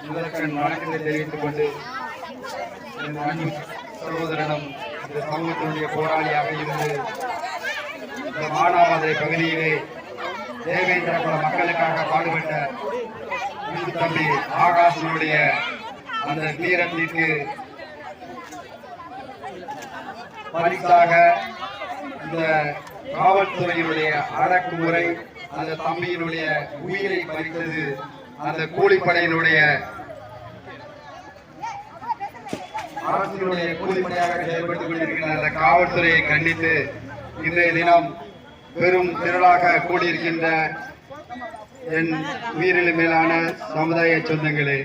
முதற்கண் வணக்கத்தை தெரிவித்துக் கொண்டு சகோதரனும் இந்த சமூகத்தினுடைய போராளியாக இருந்து இந்த மானாமதுரை பகுதியிலே தேவேந்திர குல மக்களுக்காக பாடுபட்ட தம்பி ஆகாஷனுடைய அந்த வீரத்திற்கு பரிசாக இந்த காவல்துறையினுடைய அடக்குமுறை அந்த தம்பியினுடைய உயிரை பறித்தது அந்த கூலிப்படையினுடைய அரசினுடைய கூலிப்படையாக செயல்பட்டுக் கொண்டிருக்கின்ற அந்த காவல்துறையை கண்டித்து இன்றைய தினம் பெரும் திரளாக கூடியிருக்கின்ற என் உயிரிலும் மேலான சமுதாய சொந்தங்களே,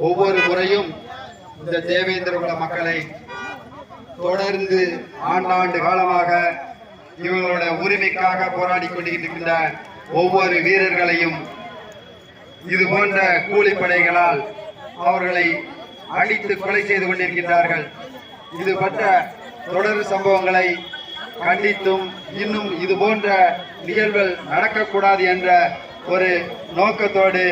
ஒவ்வொரு முறையும் இந்த தேவேந்திர குல மக்களை தொடர்ந்து ஆண்டாண்டு காலமாக இவங்களோட உரிமைக்காக போராடி கொண்டிருக்கின்ற ஒவ்வொரு வீரர்களையும் இது போன்ற கூலிப்படைகளால் அவர்களை அடித்து கொலை செய்து கொண்டிருக்கின்றார்கள். இது பற்ற தொடர் சம்பவங்களை கண்டித்தும் இன்னும் இது போன்ற நிகழ்வுகள் நடக்கக்கூடாது என்ற ஒரு நோக்கத்தோடு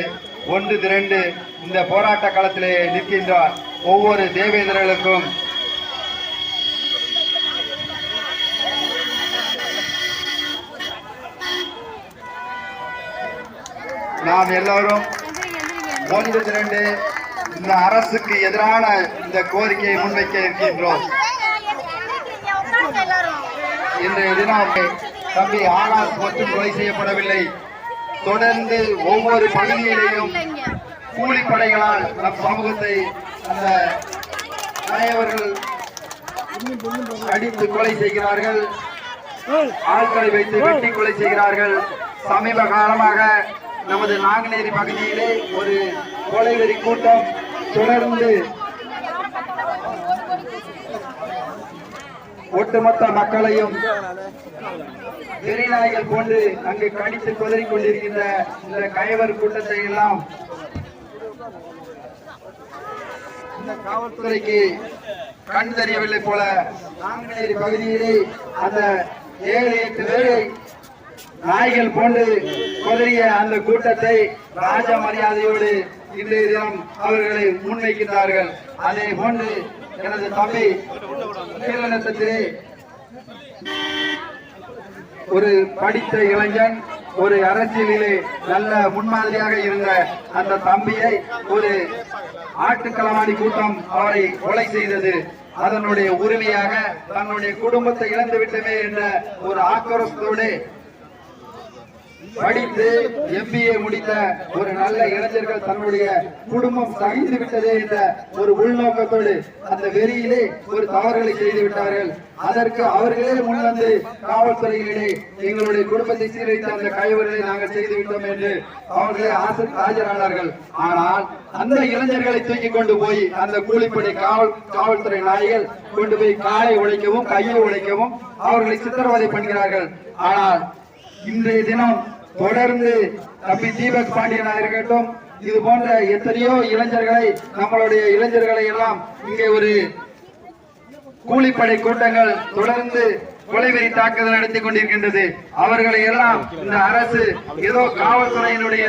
ஒன்று திரண்டு இந்த போராட்ட களத்திலே நிற்கின்றார். ஒவ்வொரு தேவேந்திரர்களுக்கும் நாம் எல்லோரும் ஒன்று திரண்டு இந்த அரசுக்கு எதிரான இந்த கோரிக்கையை முன்வைக்க இருக்கின்றோம். இன்றைய தினம் தம்பி ஆகாஷ் மட்டும் கொலை செய்யப்படவில்லை. தொடர்ந்து ஒவ்வொரு பகுதியிலேயும் கூலிப்படைகளால் நம் சமூகத்தை அந்த தலைவர்கள் அடித்து கொலை செய்கிறார்கள், ஆட்களை வைத்து வெட்டி கொலை செய்கிறார்கள். சமீப காலமாக நமது நாங்குநேரி பகுதியிலே ஒரு கொலைவெறி கூட்டம் தொடர்ந்து ஒட்டுமொத்த மக்களையும் வெறிநாய்கள் போன்று அங்கு கடித்து கொதறிக் கொண்டிருக்கின்ற இந்த கைவர் கூட்டத்தை எல்லாம் இந்த காவல்துறைக்கு கண் தெரியவில்லை போல நாங்குநேரி பகுதியிலே அந்த 7-8 பேரை நாய்கள் போன்று கொதறிய அந்த கூட்டத்தை ராஜ மரியாதையோடு இன்றைய தினம் அவர்களை முன்வைக்கின்றார்கள். அதே போன்று எனது தம்பி கீழநத்தத்திலே ஒரு படித்த இளைஞன், ஒரு அரசியலிலே நல்ல முன்மாதிரியாக இருந்த அந்த தம்பியை ஒரு ஆட்டுக்களவாடி கூட்டம் அவரை கொலை செய்தது. அதனுடைய உரிமையாக தன்னுடைய குடும்பத்தை இழந்து விட்டமே என்ற ஒரு ஆக்ரோஷத்தோடு படித்து MBA முடித்த ஒரு நல்ல இளைஞர்கள் தன்னுடைய குடும்பம் சகித்து விட்டதே என்ற ஒரு உள்நோக்கத்தோடு அந்த வெறியிலே ஒரு தவறுகளை செய்து விட்டார்கள். அதற்கு அவர்களே முன்வந்து காவல்துறையிலே எங்களுடைய குடும்பத்தை சீரழித்த அந்த கைவர்களை நாங்கள் செய்துவிட்டோம் என்று அவர்களே ஆஜரானார்கள். ஆனால் அந்த இளைஞர்களை தூக்கி கொண்டு போய் அந்த கூலிப்படை காவல்துறை நாய்கள் கொண்டு போய் காலை உழைக்கவும் கையை உழைக்கவும் அவர்களை சித்திரவதை பண்ணுகிறார்கள். ஆனால் இன்றைய தினம் தொடர்ந்து தம்பி தீபக் பாண்டியனாக இருக்கட்டும், இது போன்ற எத்தனையோ இளைஞர்களை, நம்மளுடைய இளைஞர்களை எல்லாம் இங்கே ஒரு கூலிப்படை கூட்டங்கள் தொடர்ந்து கொலைவெறி தாக்குதல் நடத்தி கொண்டிருக்கின்றது. அவர்களை எல்லாம் இந்த அரசு ஏதோ காவல்துறையினுடைய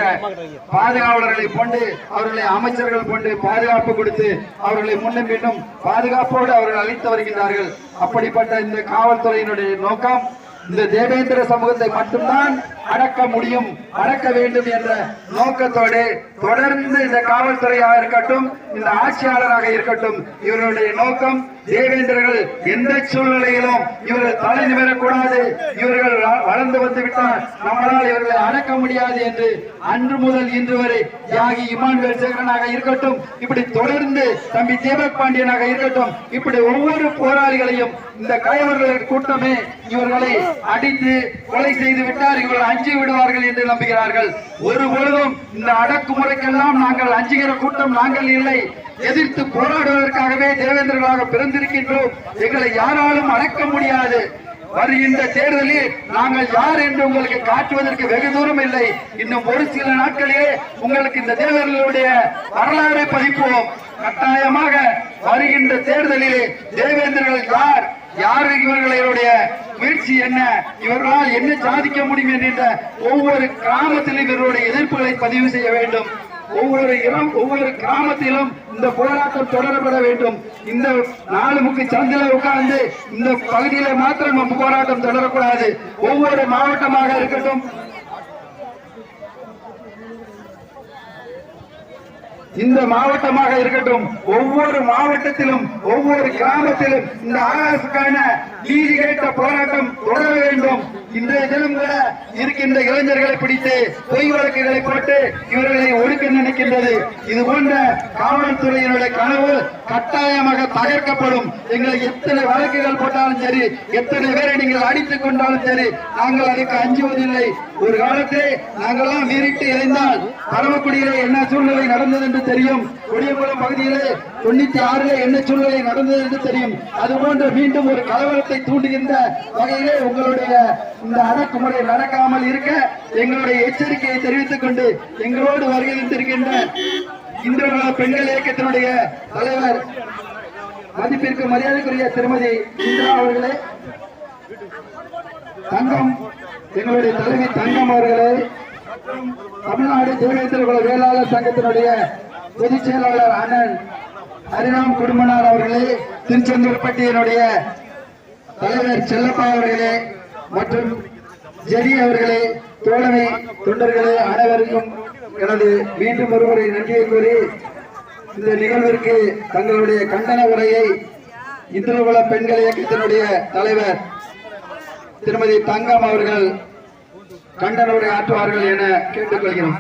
பாதுகாவலர்களை கொண்டு அவர்களை அமைச்சர்கள் கொண்டு பாதுகாப்பு கொடுத்து அவர்களை முன்னும் பின்னும் பாதுகாப்போடு அவர்கள் அளித்து வருகின்றார்கள். அப்படிப்பட்ட இந்த காவல்துறையினுடைய நோக்கம் இந்த தேவேந்திர சமூகத்தை மட்டும்தான் அடக்க முடியும், அடக்க வேண்டும் என்ற நோக்கத்தோடு தொடர்ந்து இந்த காவல்துறையாக இருக்கட்டும், இந்த ஆட்சியாளராக இருக்கட்டும், இவர்களுடைய நோக்கம் தேவேந்திரர்கள் எந்த சூழ்நிலையிலும் இவர்கள் தலை நிமிரக்கூடாது, இவர்கள் வளர்ந்து வந்து விட்டால் நம்மளால் இவர்களை அடக்க முடியாது என்று அன்று முதல் இன்று வரை தியாகி இமானுவேல் சேகரனாக இருக்கட்டும், இப்படி தொடர்ந்து தம்பி தீபக் பாண்டியனாக இருக்கட்டும், இப்படி ஒவ்வொரு போராளிகளையும் இந்த கைவர்கள் கூட்டமே இவர்களை அடித்து கொலை செய்து விட்டார், இவர்கள் அஞ்சி விடுவார்கள் என்று நம்புகிறார்கள். ஒரு பொழுதும் இந்த அடக்குமுறைக்கெல்லாம் நாங்கள் அஞ்சுகிற கூட்டம் நாங்கள் இல்லை. எதிர்த்து போராடுவதற்காகவே தேவேந்திரர்களாக பிறந்திருக்கின்றோம். எங்களை யாராலும் அடக்க முடியாது. வருகின்ற தேர்தலில் நாங்கள் யார் என்று உங்களுக்கு காட்டுவதற்கு வெகு தூரம் இல்லை. இன்னும் ஒரு சில நாட்களிலே உங்களுக்கு இந்த தேவேந்திரர்களுடைய வரலாறை பதிப்போம். கட்டாயமாக வருகின்ற தேர்தலிலே தேவேந்திரர்கள் யார், யார் இவர்களுடைய முயற்சி என்ன, இவர்களால் என்ன சாதிக்க முடியும் என்கின்ற ஒவ்வொரு கிராமத்திலும் இவர்களுடைய எதிர்ப்புகளை பதிவு செய்ய வேண்டும். ஒவ்வொரு கிராமத்திலும் இந்த போராட்டம் தொடரப்பட வேண்டும். இந்த 4 முக்கு சந்தில உட்கார்ந்து இந்த பகுதியில மாத்திரம் நம்ம போராட்டம் தொடரக்கூடாது. ஒவ்வொரு மாவட்டமாக இருக்கட்டும், இந்த மாவட்டமாக இருக்கட்டும், ஒவ்வொரு மாவட்டத்திலும் ஒவ்வொரு கிராமத்திலும் இந்த ஆகாசுக்கான நீதி கேட்ட போராட்டம் தொடர வேண்டும். இன்றைய தினம் கூட இருக்கின்ற இளைஞர்களை பிடித்து பொய் வழக்குகளை போட்டு இவர்களை ஒடுக்க நினைக்கின்றது. இது போன்ற காவல்துறையினுடைய கனவு கட்டாயமாக தகர்க்கப்படும். எங்களை எத்தனை வழக்குகள் போட்டாலும் சரி, எத்தனை பேரை நீங்கள் அடித்துக் கொண்டாலும் சரி, நாங்கள் அதுக்கு அஞ்சுவதில்லை. ஒரு காலத்திலே நாங்கள்லாம் வீறிட்டு எழுந்தால் பரமக்குடியிலே என்ன சூழ்நிலை நடந்தது என்று தெரியும். கொடியகுளம் பகுதியிலே 96 என்ன சூழ்நிலை நடந்தது என்று தெரியும். அதுபோன்று மீண்டும் ஒரு கலவரத்தை தூண்டுகின்ற வகையிலே உங்களுடைய இந்த அடக்குமுறை நடக்காமல் இருக்க எங்களுடைய எச்சரிக்கையை தெரிவித்துக் கொண்டு எங்களோடு வருகை தந்திருக்கின்ற இந்திரநல பெண்கள் இயக்கத்தினுடைய தலைவர் மதிப்பிற்கு மரியாதைக்குரிய திருமதி இந்திரா அவர்களே, தங்கம் எங்களுடைய தலைவி தங்கம் அவர்களே, தமிழ்நாடு தேவேந்திர குல வேளாளர் சங்கத்தினுடைய பொதுச் செயலாளர் அண்ணன் ஹரிராம் குடும்பனார் அவர்களே, திருச்செந்தூர்பட்டியினுடைய தலைவர் செல்லப்பா அவர்களே மற்றும் ஜெரி அவர்களே, தோழமை தொண்டர்களே, அனைவருக்கும் எனது மீண்டும் ஒருமுறை நன்றியை கூறி இந்த நிகழ்விற்கு தங்களுடைய கண்டன உரையை இந்திரகுல பெண்கள் இயக்கத்தினுடைய தலைவர் திருமதி தங்கம் அவர்கள் கண்டன உரை ஆற்றுவார்கள் என கேட்டுக்கொள்கிறோம்.